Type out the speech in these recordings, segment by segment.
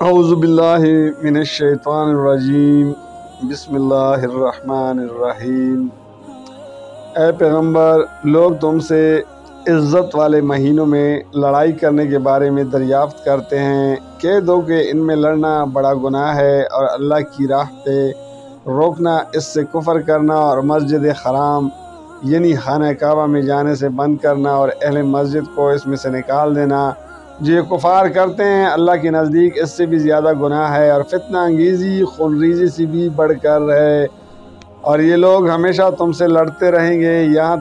اعوذ باللہ من الشیطان الرجیم، بسم اللہ الرحمن الرحیم۔ اے پیغمبر، لوگ تم سے عزت والے مہینوں میں لڑائی کرنے کے بارے میں دریافت کرتے ہیں۔ کہہ دو کہ ان میں لڑنا بڑا گناہ ہے، اور اللہ کی راہ پہ روکنا اس سے کفر کرنا، اور مسجد حرام یعنی خانہ کعبہ میں جانے سے بند کرنا، اور اہل مسجد کو اس میں سے نکال دینا۔ جو یہ کفار کرتے ہیں اللہ کے نزدیک اس سے بھی زیادہ گناہ ہے، اور فتنہ انگیزی خون ریزی سے بھی بڑھ کر ہے۔ اور یہ لوگ ہمیشہ تم سے لڑتے رہیں گے یہاں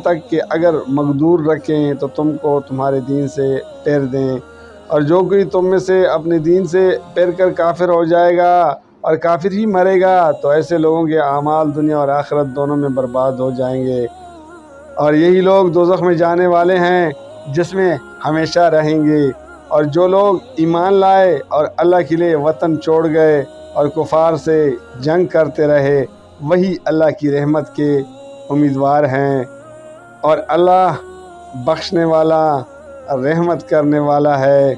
تک کہ اگر مقدور رکھیں تو تم کو تمہارے دین سے پھیر دیں، اور جو کوئی تم میں سے اپنے دین سے پھر کر کافر ہو جائے گا اور کافر ہی مرے گا تو ایسے لوگوں کے اعمال دنیا اور آخرت دونوں میں برباد ہو جائیں گے، اور یہی لوگ دوزخ میں جانے والے ہیں جس میں ہمیشہ رہیں گے۔ اور جو لوگ ایمان لائے اور اللہ کے لیے وطن چھوڑ گئے اور کفار سے جنگ کرتے رہے، وہی اللہ کی رحمت کے امیدوار ہیں، اور اللہ بخشنے والا رحمت کرنے والا ہے۔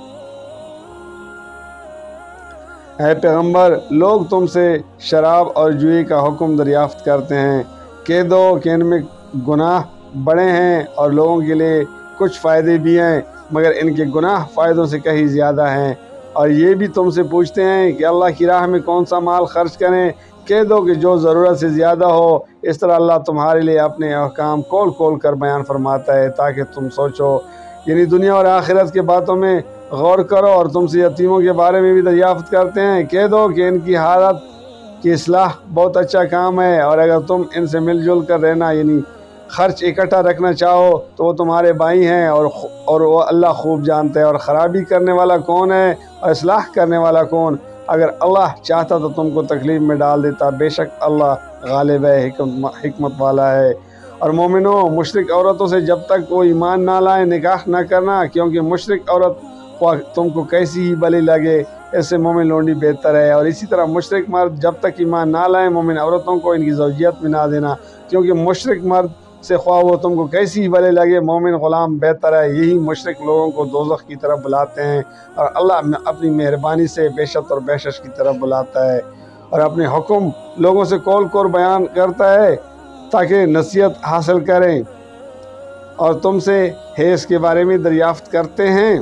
اے پیغمبر، لوگ تم سے شراب اور جوئے کا حکم دریافت کرتے ہیں۔ کہہ دو کہ ان میں گناہ بڑے ہیں اور لوگوں کے لیے کچھ فائدے بھی ہیں، مگر ان کے گناہ فائدوں سے کہیں زیادہ ہیں۔ اور یہ بھی تم سے پوچھتے ہیں کہ اللہ کی راہ میں کون سا مال خرچ کریں۔ کہہ دو کہ جو ضرورت سے زیادہ ہو۔ اس طرح اللہ تمہارے لیے اپنے احکام کھول کھول کر بیان فرماتا ہے تاکہ تم سوچو، یعنی دنیا اور آخرت کے باتوں میں غور کرو۔ اور تم سے یتیموں کے بارے میں بھی دریافت کرتے ہیں۔ کہہ دو کہ ان کی حالت کی اصلاح بہت اچھا کام ہے، اور اگر تم ان سے مل جل کر رہنا یعنی خرچ اکٹھا رکھنا چاہو تو وہ تمہارے بھائی ہیں، اور وہ اللہ خوب جانتا ہے۔ اور خرابی کرنے والا کون ہے اور اصلاح کرنے والا کون؟ اگر اللہ چاہتا تو تم کو تکلیف میں ڈال دیتا، بے شک اللہ غالب ہے، حکمت والا ہے۔ اور مومنوں، مشرک عورتوں سے جب تک وہ ایمان نہ لائیں نکاح نہ کرنا، کیونکہ مشرک عورت تم کو کیسی ہی بلی لگے اس سے مومن لونڈی بہتر ہے۔ اور اسی طرح مشرک مرد جب تک ایمان نہ لائیں مومن عورتوں کو ان کی زوجیت میں نہ دینا، کیونکہ مشرک مرد سے خواہ وہ تم کو کیسی ہی بلے لگے مومن غلام بہتر ہے۔ یہی مشرک لوگوں کو دوزخ کی طرف بلاتے ہیں، اور اللہ اپنی مہربانی سے بہشت اور بخشش کی طرف بلاتا ہے، اور اپنے حکم لوگوں سے کھول کھول بیان کرتا ہے تاکہ نصیحت حاصل کریں۔ اور تم سے حیض کے بارے میں دریافت کرتے ہیں۔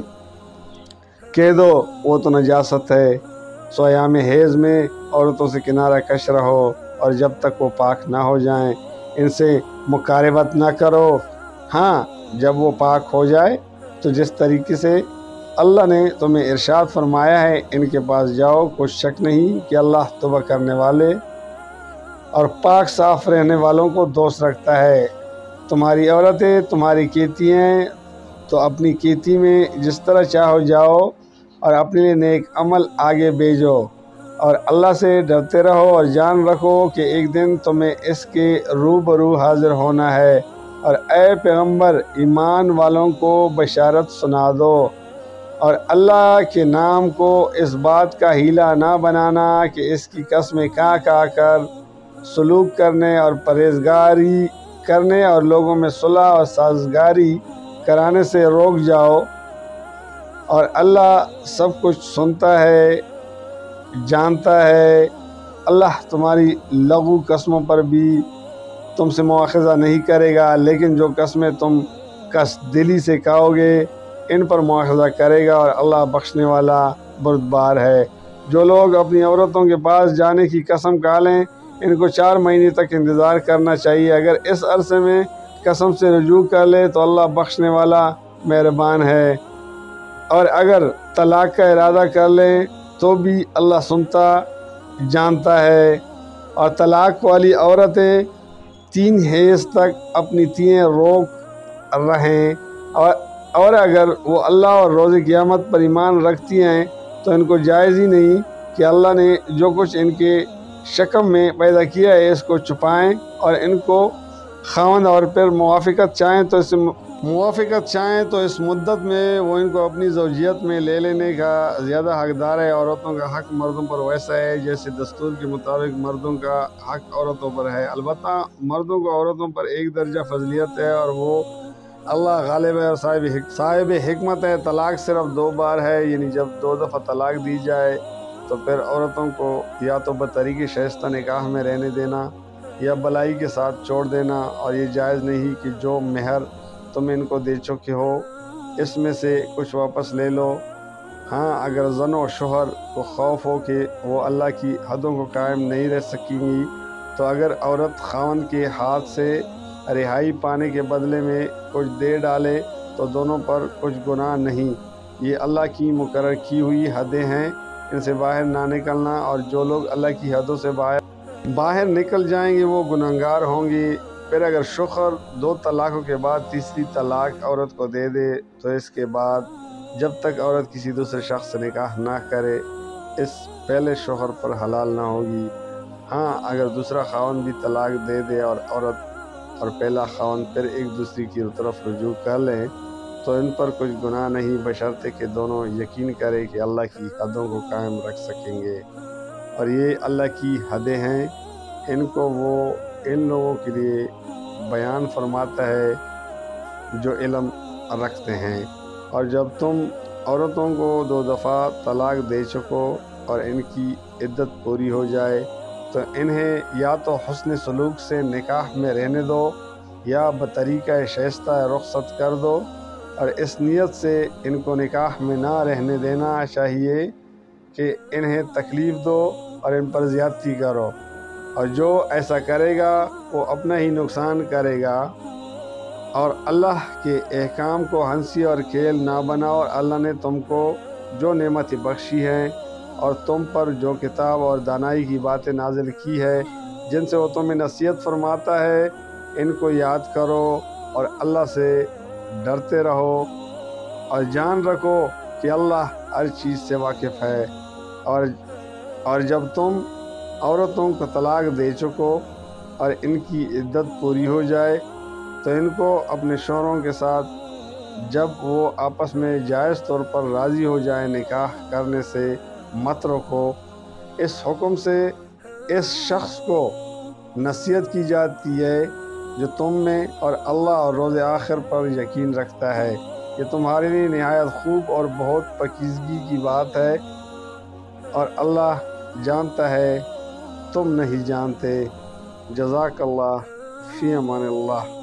کہہ دو وہ تو نجاست ہے، سو ایام حیض میں عورتوں سے کنارہ کش رہو، اور جب تک وہ پاک نہ ہو جائیں ان سے مقاربت نہ کرو۔ ہاں، جب وہ پاک ہو جائے تو جس طریقے سے اللہ نے تمہیں ارشاد فرمایا ہے ان کے پاس جاؤ، کچھ شک نہیں کہ اللہ توبہ کرنے والے اور پاک صاف رہنے والوں کو دوست رکھتا ہے۔ تمہاری عورتیں تمہاری کیتی ہیں تو اپنی کیتی میں جس طرح چاہو جاؤ، اور اپنے لیے نیک عمل آگے بھیجو، اور اللہ سے ڈرتے رہو، اور جان رکھو کہ ایک دن تمہیں اس کے روبرو حاضر ہونا ہے۔ اور اے پیغمبر، ایمان والوں کو بشارت سنا دو، اور اللہ کے نام کو اس بات کا ہیلا نہ بنانا کہ اس کی قسمیں کھا کر سلوک کرنے اور پرہیزگاری کرنے اور لوگوں میں صلح اور سازگاری کرانے سے روک جاؤ، اور اللہ سب کچھ سنتا ہے، جانتا ہے۔ اللہ تمہاری لغو قسموں پر بھی تم سے مواخذہ نہیں کرے گا، لیکن جو قسمیں تم قصد دلی سے کھاؤ گے ان پر مواخذہ کرے گا، اور اللہ بخشنے والا بردبار ہے۔ جو لوگ اپنی عورتوں کے پاس جانے کی قسم کھا لیں ان کو 4 مہینے تک انتظار کرنا چاہیے۔ اگر اس عرصے میں قسم سے رجوع کر لے تو اللہ بخشنے والا مہربان ہے، اور اگر طلاق کا ارادہ کر لیں تو بھی اللہ سنتا جانتا ہے۔ اور طلاق والی عورتیں 3 حیض تک اپنی تییں روک رہیں، اور اگر وہ اللہ اور روز قیامت پر ایمان رکھتی ہیں تو ان کو جائز ہی نہیں کہ اللہ نے جو کچھ ان کے شکم میں پیدا کیا ہے اس کو چھپائیں، اور ان کو خاوند اور پھر موافقت چاہیں تو اس مدت میں وہ ان کو اپنی زوجیت میں لے لینے کا زیادہ حقدار ہے۔ عورتوں کا حق مردوں پر ویسا ہے جیسے دستور کے مطابق مردوں کا حق عورتوں پر ہے، البتہ مردوں کو عورتوں پر ایک درجہ فضیلت ہے، اور وہ اللہ غالب ہے اور صاحب حکمت ہے۔ طلاق صرف 2 بار ہے، یعنی جب 2 دفعہ طلاق دی جائے تو پھر عورتوں کو یا تو بطریق شائستہ نکاح میں رہنے دینا یا بلائی کے ساتھ چھوڑ دینا، اور یہ جائز نہیں کہ جو مہر تم ان کو دے چکے ہو اس میں سے کچھ واپس لے لو۔ ہاں، اگر زن و شوہر کو خوف ہو کہ وہ اللہ کی حدوں کو قائم نہیں رہ سکیں گی، تو اگر عورت خاوند کے ہاتھ سے رہائی پانے کے بدلے میں کچھ دے ڈالے تو دونوں پر کچھ گناہ نہیں۔ یہ اللہ کی مقرر کی ہوئی حدیں ہیں، ان سے باہر نہ نکلنا، اور جو لوگ اللہ کی حدوں سے باہر نکل جائیں گے وہ گناہگار ہوں گے۔ پھر اگر شوہر 2 طلاقوں کے بعد تیسری طلاق عورت کو دے دے تو اس کے بعد جب تک عورت کسی دوسرے شخص سے نکاح نہ کرے اس پہلے شوہر پر حلال نہ ہوگی۔ ہاں، اگر دوسرا خاوند بھی طلاق دے دے اور عورت اور پہلا خاوند پھر ایک دوسرے کی طرف رجوع کر لیں تو ان پر کچھ گناہ نہیں، بشرطے کہ دونوں یقین کرے کہ اللہ کی حدوں کو قائم رکھ سکیں گے، اور یہ اللہ کی حدیں ہیں، ان کو وہ ان لوگوں کے لیے بیان فرماتا ہے جو علم رکھتے ہیں۔ اور جب تم عورتوں کو 2 دفعہ طلاق دے چکو اور ان کی عدت پوری ہو جائے تو انہیں یا تو حسن سلوک سے نکاح میں رہنے دو یا بطریقہ شائستہ رخصت کر دو، اور اس نیت سے ان کو نکاح میں نہ رہنے دینا چاہیے کہ انہیں تکلیف دو اور ان پر زیادتی کرو، اور جو ایسا کرے گا وہ اپنا ہی نقصان کرے گا۔ اور اللہ کے احکام کو ہنسی اور کھیل نہ بناؤ، اور اللہ نے تم کو جو نعمت بخشی ہے اور تم پر جو کتاب اور دانائی کی باتیں نازل کی ہے جن سے وہ تمہیں نصیحت فرماتا ہے، ان کو یاد کرو اور اللہ سے ڈرتے رہو، اور جان رکھو کہ اللہ ہر چیز سے واقف ہے۔ اور جب تم عورتوں کو طلاق دے چکو اور ان کی عدت پوری ہو جائے تو ان کو اپنے شوہروں کے ساتھ جب وہ آپس میں جائز طور پر راضی ہو جائیں نکاح کرنے سے مت روکو۔ اس حکم سے اس شخص کو نصیحت کی جاتی ہے جو تم میں اور اللہ اور روز آخر پر یقین رکھتا ہے، یہ تمہارے لیے نہایت خوب اور بہت پاکیزگی کی بات ہے، اور اللہ جانتا ہے تم نہیں جانتے۔ جزاک اللہ، فی امان اللہ۔